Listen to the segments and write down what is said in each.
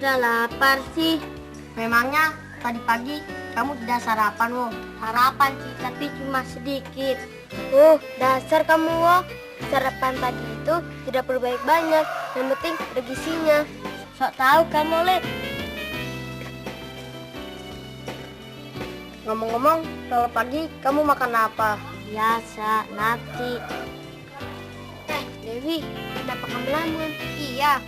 udah lapar sih. Memangnya tadi pagi kamu tidak sarapan, Wo? Sarapan sih, tapi cuma sedikit. Dasar kamu, Wo. Sarapan pagi itu tidak perlu banyak, yang penting ada gizinya. Sok tahu kamu, Le. Ngomong-ngomong, kalau pagi kamu makan apa? Biasa, nasi. Dewi, kenapa kamu lamun? Iya,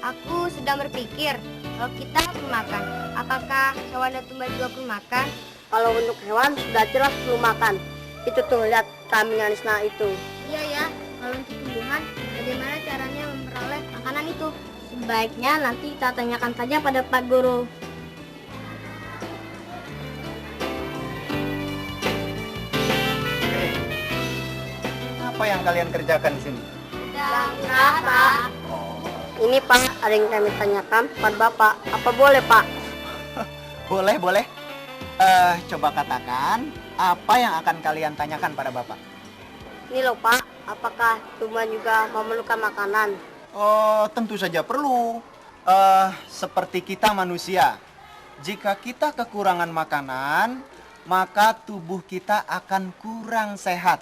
aku sedang berpikir kalau kita perlu makan, apakah hewan dan tumbuhan juga perlu makan? Kalau untuk hewan sudah jelas perlu makan. Itu tuh, lihat kambing Anisna itu. Iya ya, kalau untuk tumbuhan, bagaimana caranya memperoleh makanan itu? Sebaiknya nanti kita tanyakan saja pada Pak Guru. Apa yang kalian kerjakan di sini? Pak. Ini Pak, ada yang kami tanyakan pada Bapak. Apa boleh Pak? Boleh, boleh. Coba katakan apa yang akan kalian tanyakan pada Bapak. Ini loh Pak, apakah tumbuhan juga memerlukan makanan? Oh, tentu saja perlu. Seperti kita manusia. Jika kita kekurangan makanan, maka tubuh kita akan kurang sehat.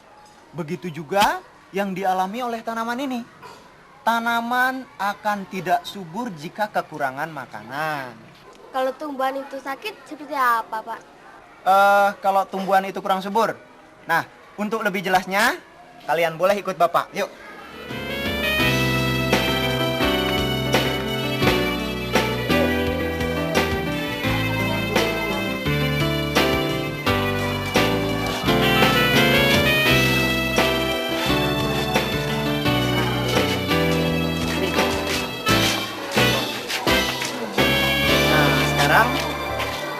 Begitu juga yang dialami oleh tanaman ini. Tanaman akan tidak subur jika kekurangan makanan. Kalau tumbuhan itu sakit seperti apa, Pak? Kalau tumbuhan itu kurang subur. Nah, untuk lebih jelasnya, kalian boleh ikut Bapak. Yuk. Sekarang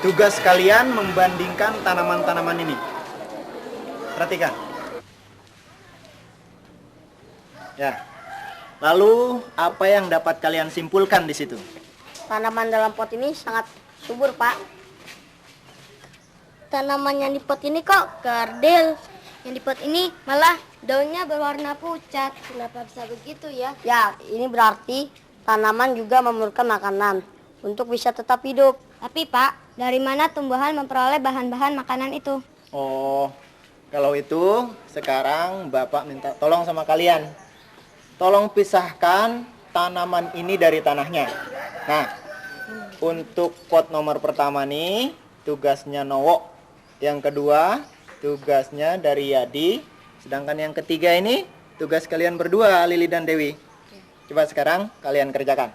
tugas kalian membandingkan tanaman-tanaman ini. Perhatikan. Ya. Lalu apa yang dapat kalian simpulkan di situ? Tanaman dalam pot ini sangat subur Pak. Tanaman yang di pot ini kok kerdil. Yang di pot ini malah daunnya berwarna pucat. Kenapa bisa begitu ya? Ya, ini berarti tanaman juga memerlukan makanan untuk bisa tetap hidup. Tapi Pak, dari mana tumbuhan memperoleh bahan-bahan makanan itu? Oh, kalau itu sekarang Bapak minta tolong sama kalian. Tolong pisahkan tanaman ini dari tanahnya. Nah, untuk pot nomor pertama nih, tugasnya Nowo. Yang kedua, tugasnya dari Yadi. Sedangkan yang ketiga ini, tugas kalian berdua, Lili dan Dewi. Coba sekarang kalian kerjakan.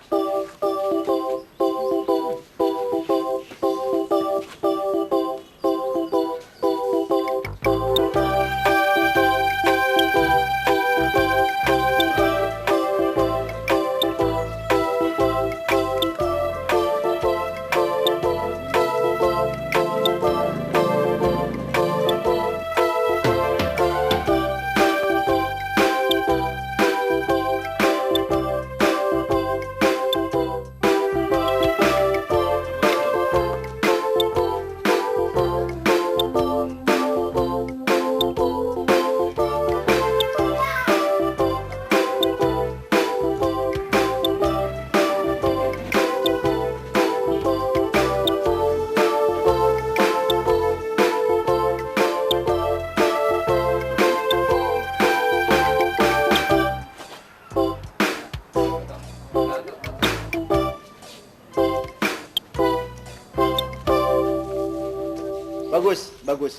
Bagus, bagus.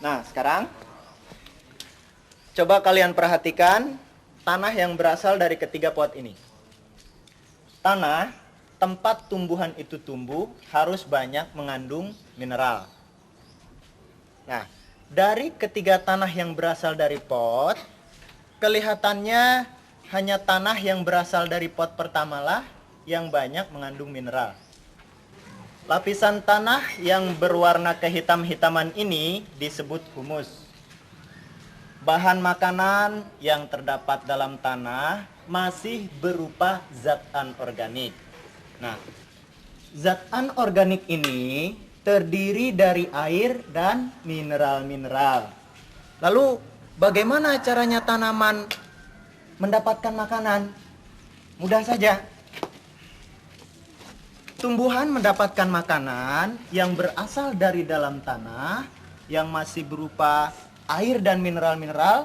Nah, sekarang coba kalian perhatikan tanah yang berasal dari ketiga pot ini. Tanah tempat tumbuhan itu tumbuh harus banyak mengandung mineral. Nah, dari ketiga tanah yang berasal dari pot, kelihatannya hanya tanah yang berasal dari pot pertamalah yang banyak mengandung mineral. Lapisan tanah yang berwarna kehitam-hitaman ini disebut humus. Bahan makanan yang terdapat dalam tanah masih berupa zat anorganik. Nah, zat anorganik ini terdiri dari air dan mineral-mineral. Lalu, bagaimana caranya tanaman mendapatkan makanan? Mudah saja. Tumbuhan mendapatkan makanan yang berasal dari dalam tanah yang masih berupa air dan mineral-mineral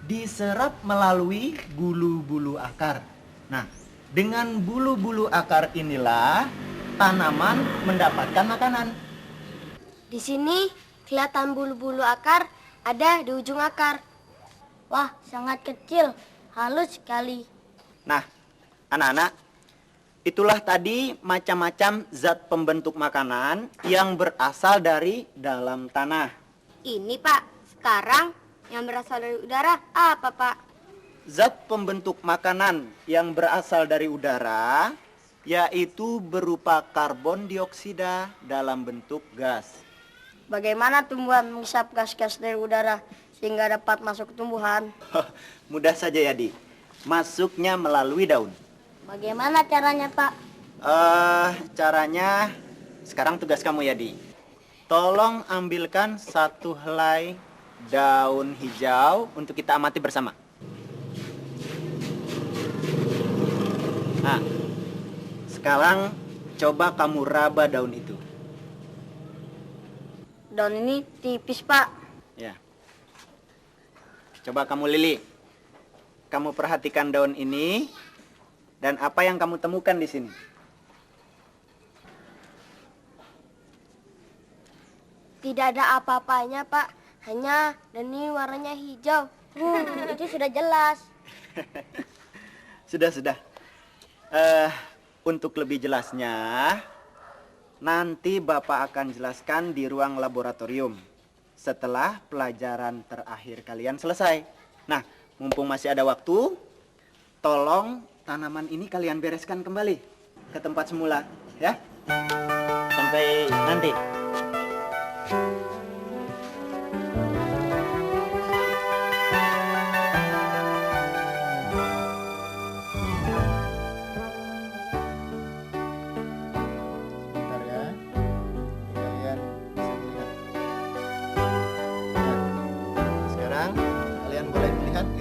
diserap melalui bulu-bulu akar. Nah, dengan bulu-bulu akar inilah tanaman mendapatkan makanan. Di sini kelihatan bulu-bulu akar ada di ujung akar. Wah, sangat kecil, halus sekali. Nah, anak-anak, itulah tadi macam-macam zat pembentuk makanan yang berasal dari dalam tanah. Ini Pak, sekarang yang berasal dari udara apa Pak? Zat pembentuk makanan yang berasal dari udara yaitu berupa karbon dioksida dalam bentuk gas. Bagaimana tumbuhan menghisap gas-gas dari udara sehingga dapat masuk ke tumbuhan? Mudah saja ya, Di. Masuknya melalui daun. Bagaimana caranya, Pak? Caranya sekarang tugas kamu ya, Di. Tolong ambilkan satu helai daun hijau untuk kita amati bersama. Nah, sekarang coba kamu raba daun itu. Daun ini tipis Pak. Ya. Coba kamu Lili. Kamu perhatikan daun ini dan apa yang kamu temukan di sini. Tidak ada apa-apanya, Pak. Hanya dan ini warnanya hijau. Itu sudah jelas. Sudah. Untuk lebih jelasnya, nanti Bapak akan jelaskan di ruang laboratorium setelah pelajaran terakhir kalian selesai. Nah, mumpung masih ada waktu, tolong tanaman ini kalian bereskan kembali ke tempat semula, ya. Sampai nanti.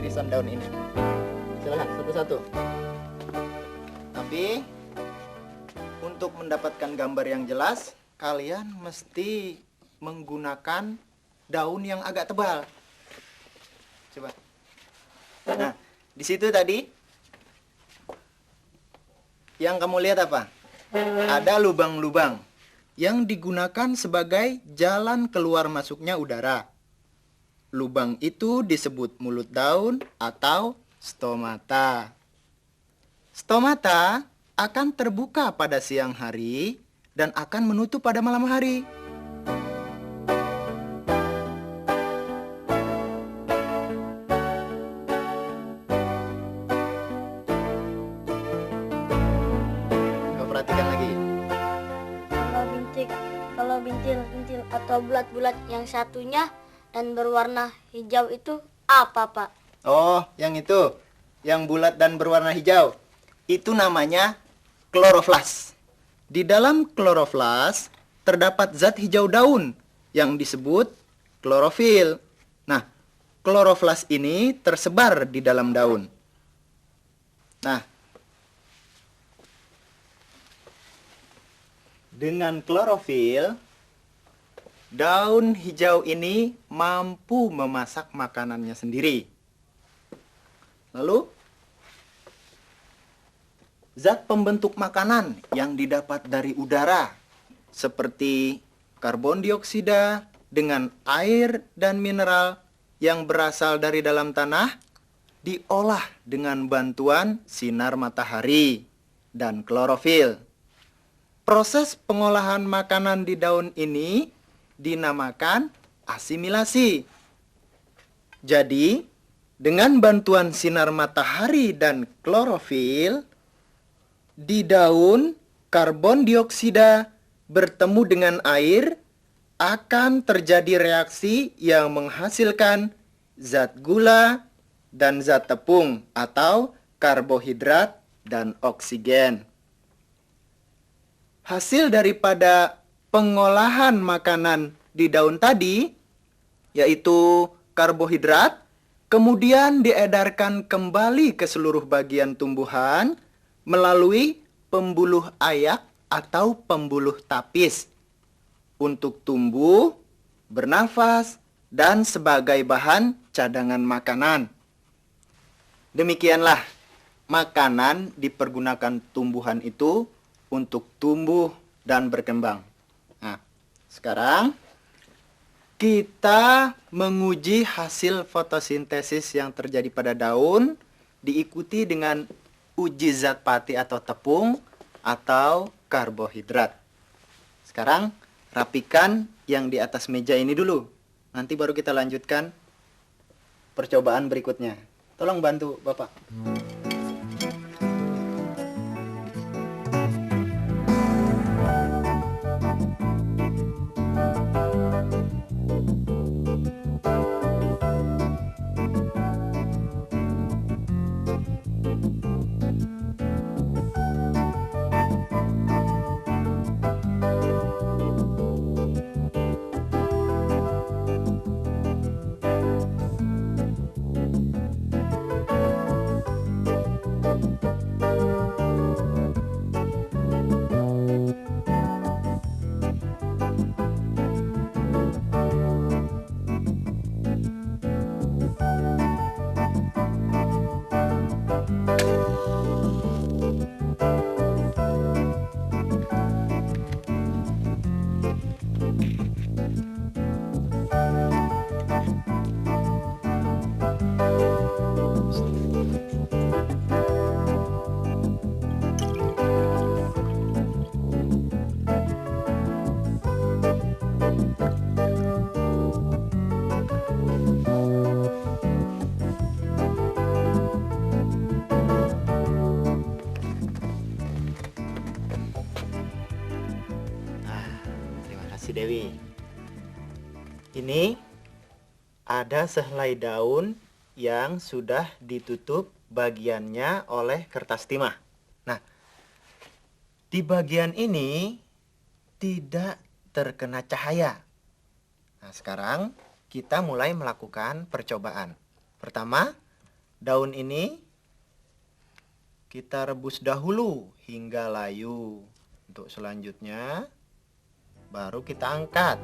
Irisan daun ini. Silakan satu-satu. Tapi untuk mendapatkan gambar yang jelas, kalian mesti menggunakan daun yang agak tebal. Coba. Nah, di situ tadi yang kamu lihat apa? Ada lubang-lubang yang digunakan sebagai jalan keluar masuknya udara. Lubang itu disebut mulut daun atau stomata. Stomata akan terbuka pada siang hari dan akan menutup pada malam hari. Coba perhatikan lagi. Kalau bintil-bintil atau bulat-bulat yang satunya dan berwarna hijau itu apa, Pak? Oh, yang itu. Yang bulat dan berwarna hijau. Itu namanya kloroflas. Di dalam kloroflas terdapat zat hijau daun yang disebut klorofil. Nah, kloroflas ini tersebar di dalam daun. Nah, dengan klorofil, daun hijau ini mampu memasak makanannya sendiri. Lalu, zat pembentuk makanan yang didapat dari udara, seperti karbon dioksida dengan air dan mineral yang berasal dari dalam tanah, diolah dengan bantuan sinar matahari dan klorofil. Proses pengolahan makanan di daun ini dinamakan asimilasi. Jadi, dengan bantuan sinar matahari dan klorofil, di daun karbon dioksida bertemu dengan air akan terjadi reaksi yang menghasilkan zat gula dan zat tepung atau karbohidrat dan oksigen. Hasil daripada pengolahan makanan di daun tadi, yaitu karbohidrat, kemudian diedarkan kembali ke seluruh bagian tumbuhan melalui pembuluh ayak atau pembuluh tapis untuk tumbuh, bernafas, dan sebagai bahan cadangan makanan. Demikianlah, makanan dipergunakan tumbuhan itu untuk tumbuh dan berkembang. Nah, sekarang kita menguji hasil fotosintesis yang terjadi pada daun, diikuti dengan uji zat pati atau tepung atau karbohidrat. Sekarang rapikan yang di atas meja ini dulu. Nanti baru kita lanjutkan percobaan berikutnya. Tolong bantu Bapak. Terima kasih Dewi. Ini ada sehelai daun yang sudah ditutup bagiannya oleh kertas timah. Nah, di bagian ini tidak terkena cahaya. Nah, sekarang kita mulai melakukan percobaan. Pertama, daun ini kita rebus dahulu hingga layu. Untuk selanjutnya, baru kita angkat.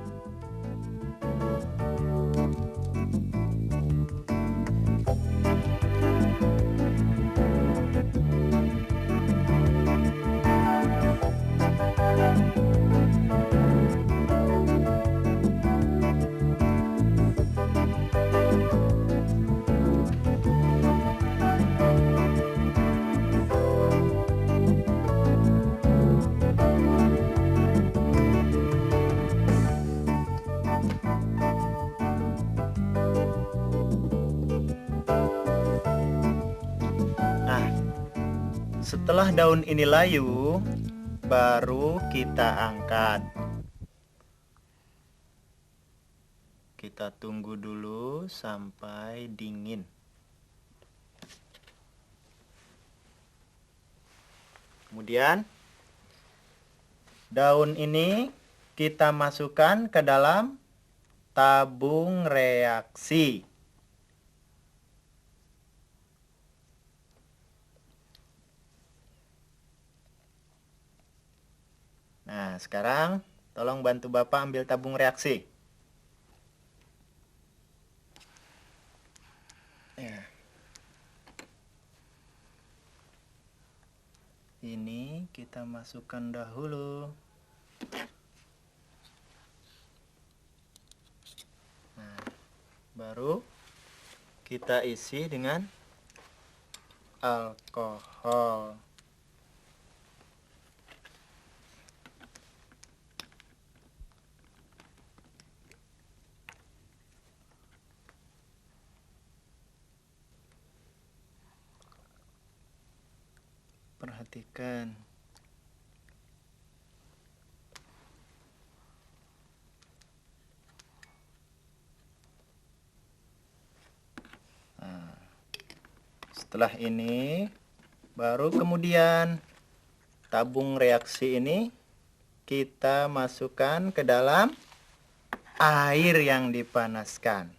Setelah daun ini layu, baru kita angkat. Kita tunggu dulu sampai dingin. Kemudian, daun ini kita masukkan ke dalam tabung reaksi. Nah, sekarang tolong bantu Bapak ambil tabung reaksi. Ya. Ini kita masukkan dahulu. Nah, baru kita isi dengan alkohol. Perhatikan. Nah, setelah ini, baru kemudian tabung reaksi ini kita masukkan ke dalam air yang dipanaskan.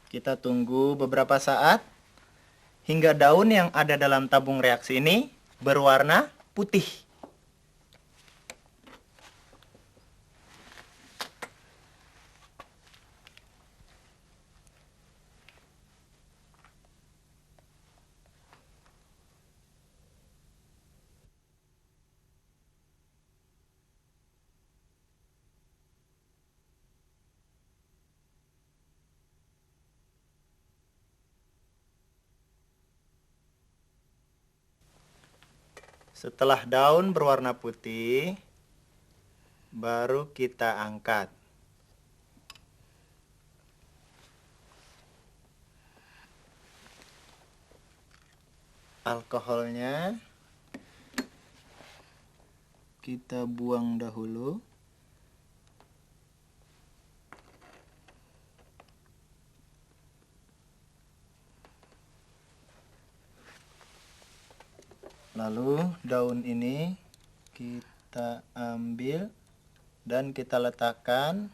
Kita tunggu beberapa saat hingga daun yang ada dalam tabung reaksi ini berwarna putih. Setelah daun berwarna putih, baru kita angkat. Alkoholnya kita buang dahulu. Lalu daun ini kita ambil dan kita letakkan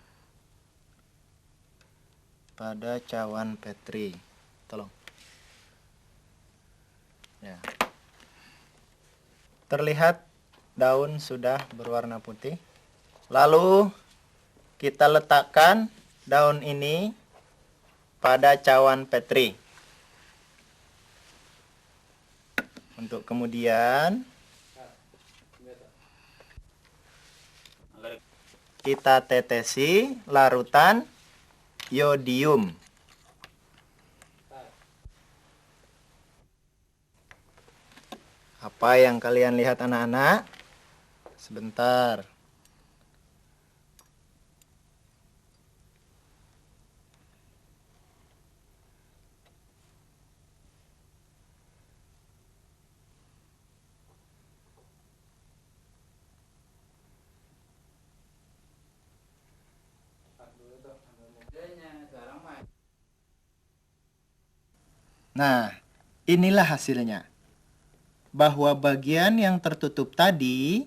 pada cawan Petri. Tolong. Ya. Terlihat daun sudah berwarna putih. Lalu kita letakkan daun ini pada cawan Petri. Untuk kemudian kita tetesi larutan yodium. Apa yang kalian lihat anak-anak? Sebentar. Nah, inilah hasilnya. Bahwa bagian yang tertutup tadi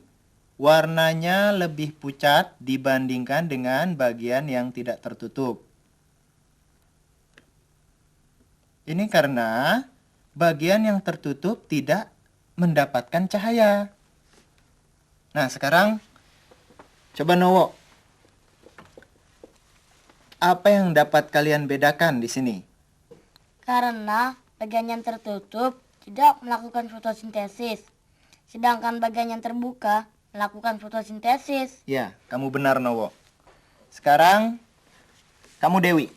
warnanya lebih pucat dibandingkan dengan bagian yang tidak tertutup. Ini karena bagian yang tertutup tidak mendapatkan cahaya. Nah, sekarang coba Nowo. Apa yang dapat kalian bedakan di sini? Karena bagian yang tertutup tidak melakukan fotosintesis, sedangkan bagian yang terbuka melakukan fotosintesis. Ya, kamu benar Nowo. Sekarang, kamu Dewi.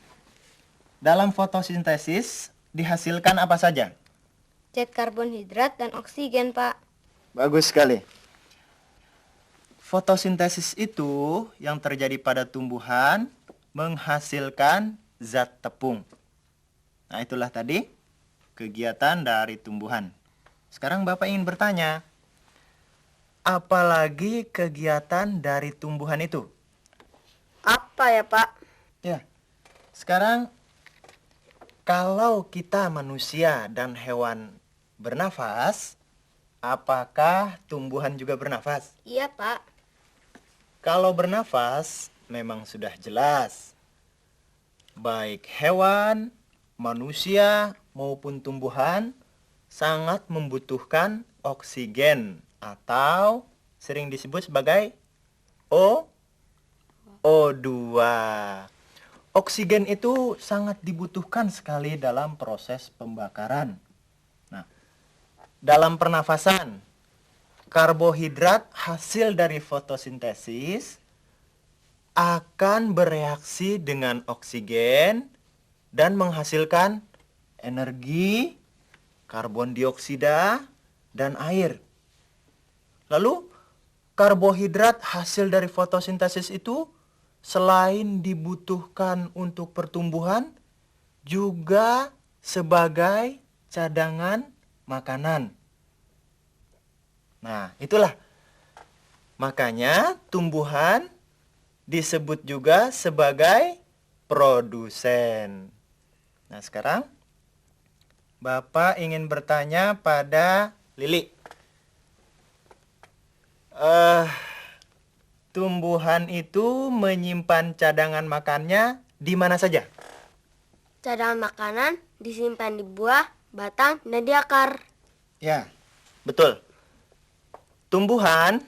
Dalam fotosintesis dihasilkan apa saja? Zat karbonhidrat dan oksigen, Pak. Bagus sekali. Fotosintesis itu yang terjadi pada tumbuhan menghasilkan zat tepung. Nah, itulah tadi kegiatan dari tumbuhan. Sekarang Bapak ingin bertanya, apalagi kegiatan dari tumbuhan itu? Apa ya, Pak? Ya, sekarang kalau kita manusia dan hewan bernafas, apakah tumbuhan juga bernafas? Iya, Pak. Kalau bernafas, memang sudah jelas. Baik hewan, manusia maupun tumbuhan sangat membutuhkan oksigen atau sering disebut sebagai O2. Oksigen itu sangat dibutuhkan sekali dalam proses pembakaran. Nah, dalam pernafasan, karbohidrat hasil dari fotosintesis akan bereaksi dengan oksigen dan menghasilkan energi, karbon dioksida, dan air. Lalu, karbohidrat hasil dari fotosintesis itu selain dibutuhkan untuk pertumbuhan, juga sebagai cadangan makanan. Nah, itulah. Makanya tumbuhan disebut juga sebagai produsen. Nah, sekarang Bapak ingin bertanya pada Lili. Tumbuhan itu menyimpan cadangan makannya di mana saja? Cadangan makanan disimpan di buah, batang, dan di akar. Ya, betul. Tumbuhan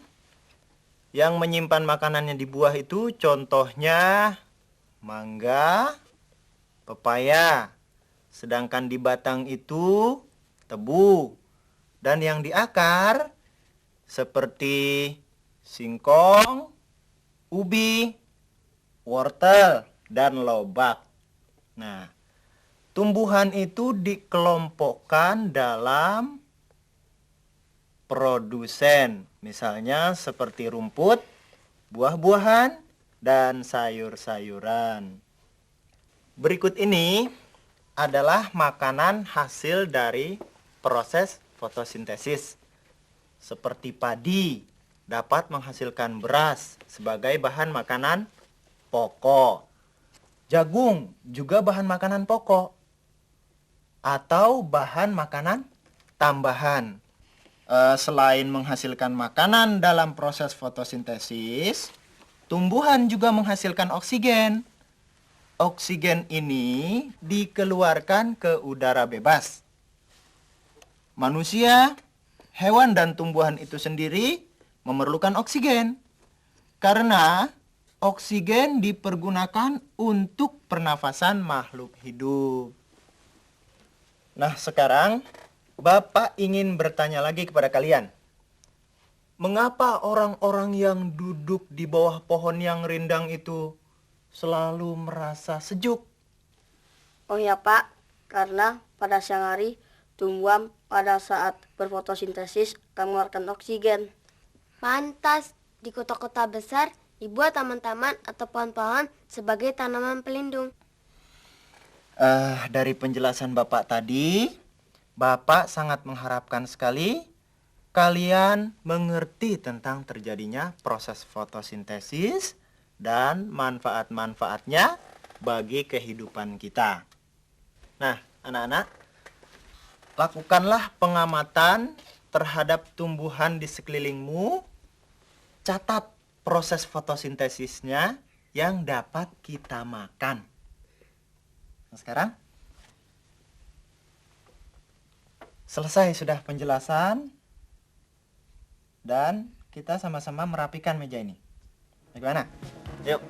yang menyimpan makanannya di buah itu contohnya mangga, pepaya. Sedangkan di batang itu tebu. Dan yang di akar seperti singkong, ubi, wortel, dan lobak. Nah, tumbuhan itu dikelompokkan dalam produsen. Misalnya seperti rumput, buah-buahan, dan sayur-sayuran. Berikut ini adalah makanan hasil dari proses fotosintesis. Seperti padi dapat menghasilkan beras sebagai bahan makanan pokok. Jagung juga bahan makanan pokok atau bahan makanan tambahan. Selain menghasilkan makanan dalam proses fotosintesis, tumbuhan juga menghasilkan oksigen. Oksigen ini dikeluarkan ke udara bebas. Manusia, hewan, dan tumbuhan itu sendiri memerlukan oksigen. Karena oksigen dipergunakan untuk pernafasan makhluk hidup. Nah, sekarang Bapak ingin bertanya lagi kepada kalian. Mengapa orang-orang yang duduk di bawah pohon yang rindang itu selalu merasa sejuk? Oh ya Pak, karena pada siang hari tumbuhan pada saat berfotosintesis akan mengeluarkan oksigen. Pantas di kota-kota besar dibuat taman-taman atau pohon-pohon sebagai tanaman pelindung. Dari penjelasan Bapak tadi, Bapak sangat mengharapkan sekali kalian mengerti tentang terjadinya proses fotosintesis dan manfaat-manfaatnya bagi kehidupan kita. Nah, anak-anak, lakukanlah pengamatan terhadap tumbuhan di sekelilingmu. Catat proses fotosintesisnya yang dapat kita makan. Nah, sekarang selesai sudah penjelasan dan kita sama-sama merapikan meja ini. Bagaimana? Yuk.